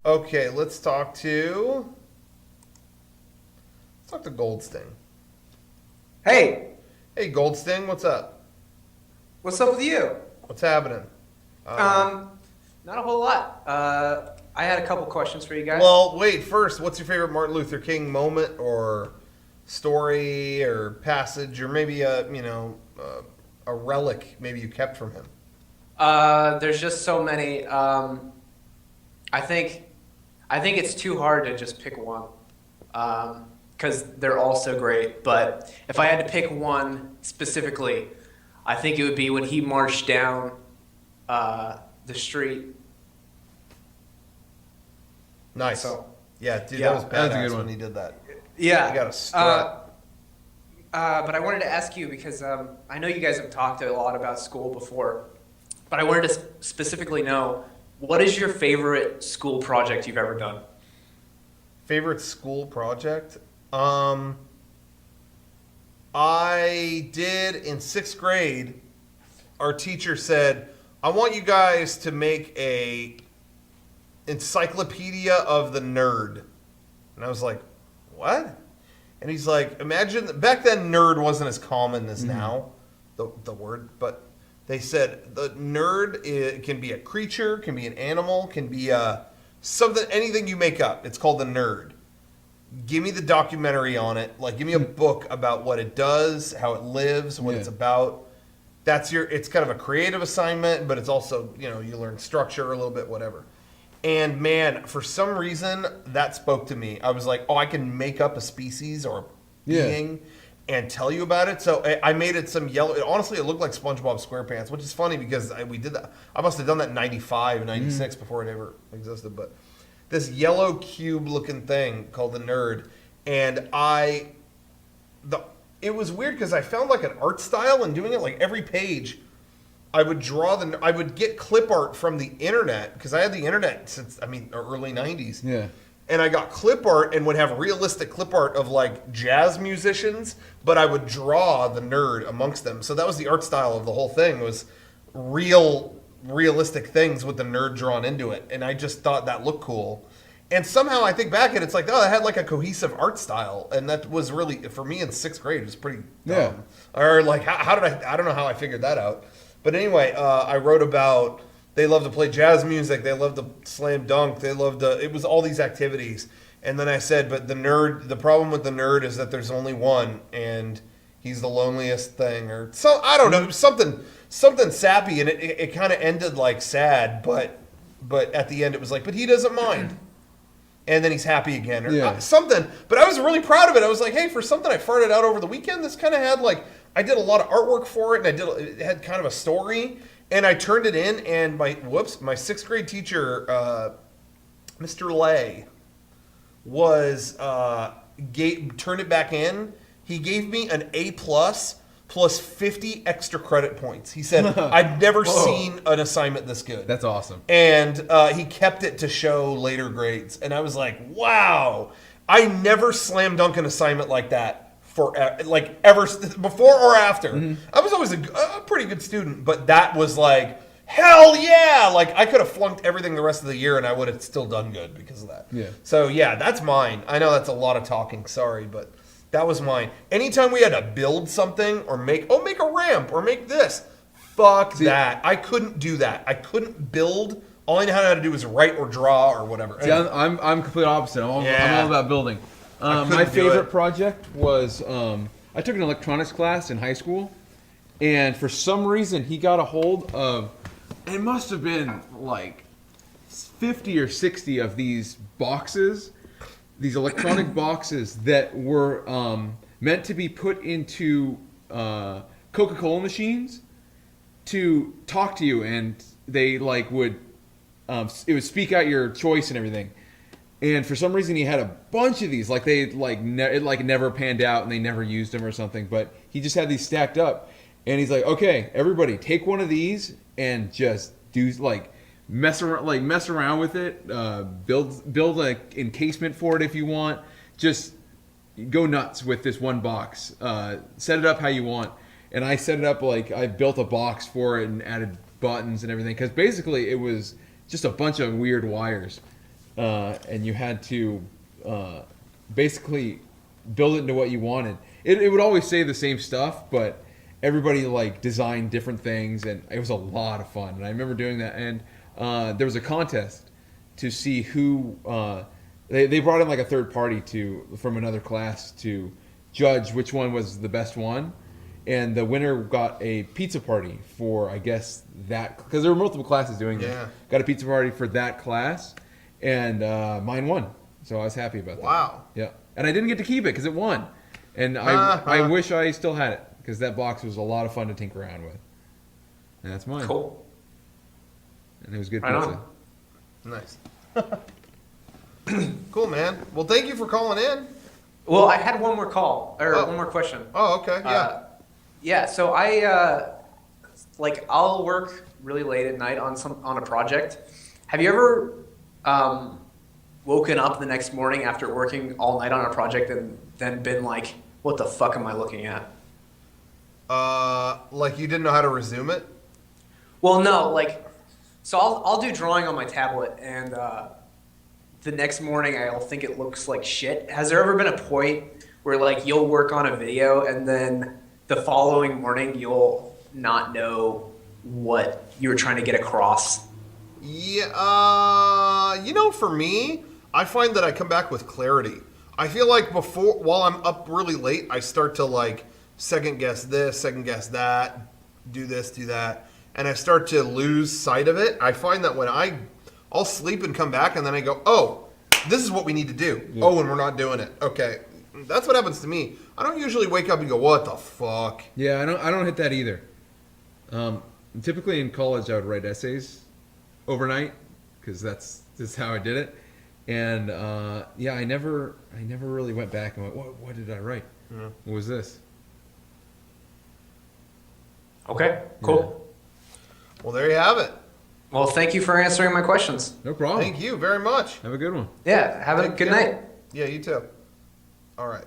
Okay, let's talk to GoldSting. Hey, Hey, GoldSting, what's up? what's up with you? What's happening? Not a whole lot. I had a couple questions for you guys. Well, wait. First, what's your favorite Martin Luther King moment or story or passage or maybe a relic maybe you kept from him? There's just so many. I think it's too hard to just pick one, because they're all so great. But if I had to pick one specifically, I think it would be when he marched down the street. Nice. So, Yeah, dude, yeah, that was that was a badass good one. when he did that. yeah. You got a strut. But I wanted to ask you because I know you guys have talked a lot about school before, but I wanted to specifically know, what is your favorite school project you've ever done? Favorite school project? I did in 6th grade. Our teacher said, I want you guys to make a encyclopedia of the nerd. And I was like, what? And he's like, imagine, back then nerd wasn't as common as now, the word, but they said the nerd can be a creature, can be an animal, can be something, anything you make up. It's called the nerd. Give me the documentary on it. Like, give me a book about what it does, how it lives, what it's about. It's kind of a creative assignment, but it's also, you learn structure a little bit, whatever. And man, for some reason, that spoke to me. I was like, oh, I can make up a species or a being and tell you about it. So I made it some yellow. Honestly, it looked like SpongeBob SquarePants, which is funny because we did that. I must have done that in 95, 96 before it ever existed. But this yellow cube looking thing called the nerd. And it was weird because I found like an art style and doing it. Like every page, I would I would get clip art from the internet because I had the internet since, early 90s. Yeah. And I got clip art and would have realistic clip art of like jazz musicians, but I would draw the nerd amongst them. So that was the art style of the whole thing, was realistic things with the nerd drawn into it. And I just thought that looked cool. And somehow I think back and it's like, oh, it had like a cohesive art style. And that was really, for me in 6th grade, it was pretty dumb. Yeah. Or like, how did I don't know how I figured that out. But anyway, I wrote about, they love to play jazz music, they love to slam dunk, it was all these activities. And then I said, but the problem with the nerd is that there's only one, and he's the loneliest thing, or so, I don't know, something sappy, and it kind of ended like sad, but at the end it was like, but he doesn't mind. And then he's happy again, or something. But I was really proud of it. I was like, hey, for something I farted out over the weekend, this kind of had like, I did a lot of artwork for it, and it had kind of a story, and I turned it in, and my 6th grade teacher, Mr. Lay, turned it back in. He gave me an A+ plus 50 extra credit points. He said, I've never seen an assignment this good. That's awesome. And he kept it to show later grades. And I was like, wow, I never slam dunk an assignment like that ever before or after. I was always a pretty good student, but that was like, hell yeah! Like, I could have flunked everything the rest of the year and I would have still done good because of that. Yeah. So yeah, that's mine. I know that's a lot of talking, sorry, but that was mine. Anytime we had to build something or make a ramp or make this, that. I couldn't do that. I couldn't build. All I know how to do is write or draw or whatever. See, I'm complete opposite. I'm all about building. My favorite project was I took an electronics class in high school, and for some reason he got a hold of, it must have been like 50 or 60 of these boxes, these electronic boxes that were meant to be put into Coca-Cola machines to talk to you, and they like would it would speak out your choice and everything. And for some reason, he had a bunch of these. Like it never panned out, and they never used them or something. But he just had these stacked up, and he's like, "Okay, everybody, take one of these and just do mess around with it. Build an encasement for it if you want. Just go nuts with this one box. Set it up how you want." And I set it up I built a box for it and added buttons and everything, because basically it was just a bunch of weird wires. and you had to basically build it into what you wanted. It would always say the same stuff, but everybody like designed different things, and it was a lot of fun. And I remember doing that, and there was a contest to see who they brought in like a third party from another class to judge which one was the best one, and the winner got a pizza party for, I guess, that, because there were multiple classes doing this. Yeah. Got a pizza party for that class, and mine won, so I was happy about that. Wow. Yeah, and I didn't get to keep it because it won, and I wish I still had it, because that box was a lot of fun to tinker around with. And that's mine. Cool. And it was good Right pizza. on. Nice. Cool, man. Well, thank you for calling in. Well, I had one more call, or one more question. Oh, okay. Yeah. Yeah, so I'll work really late at night on a project. Have you ever woken up the next morning after working all night on a project and then been like, what the fuck am I looking at? Like you didn't know how to resume it? Well, no, so I'll do drawing on my tablet, and the next morning I'll think it looks like shit. Has there ever been a point where like you'll work on a video and then the following morning you'll not know what you were trying to get across? Yeah, for me, I find that I come back with clarity. I feel like while I'm up really late, I start to like second guess this, second guess that, do this, do that, and I start to lose sight of it. I find that when I'll sleep and come back, and then I go, oh, this is what we need to do. Yeah. Oh, and we're not doing it. Okay. That's what happens to me. I don't usually wake up and go, what the fuck? Yeah, I don't hit that either. Typically in college, I would write essays overnight, because that's how I did it. And I never really went back and went, what did I write? Yeah. What was this? Okay, cool. Yeah. Well, there you have it. Well, thank you for answering my questions. No problem. Thank you very much. Have a good one. Yeah, have a good night. Yeah, you too. All right.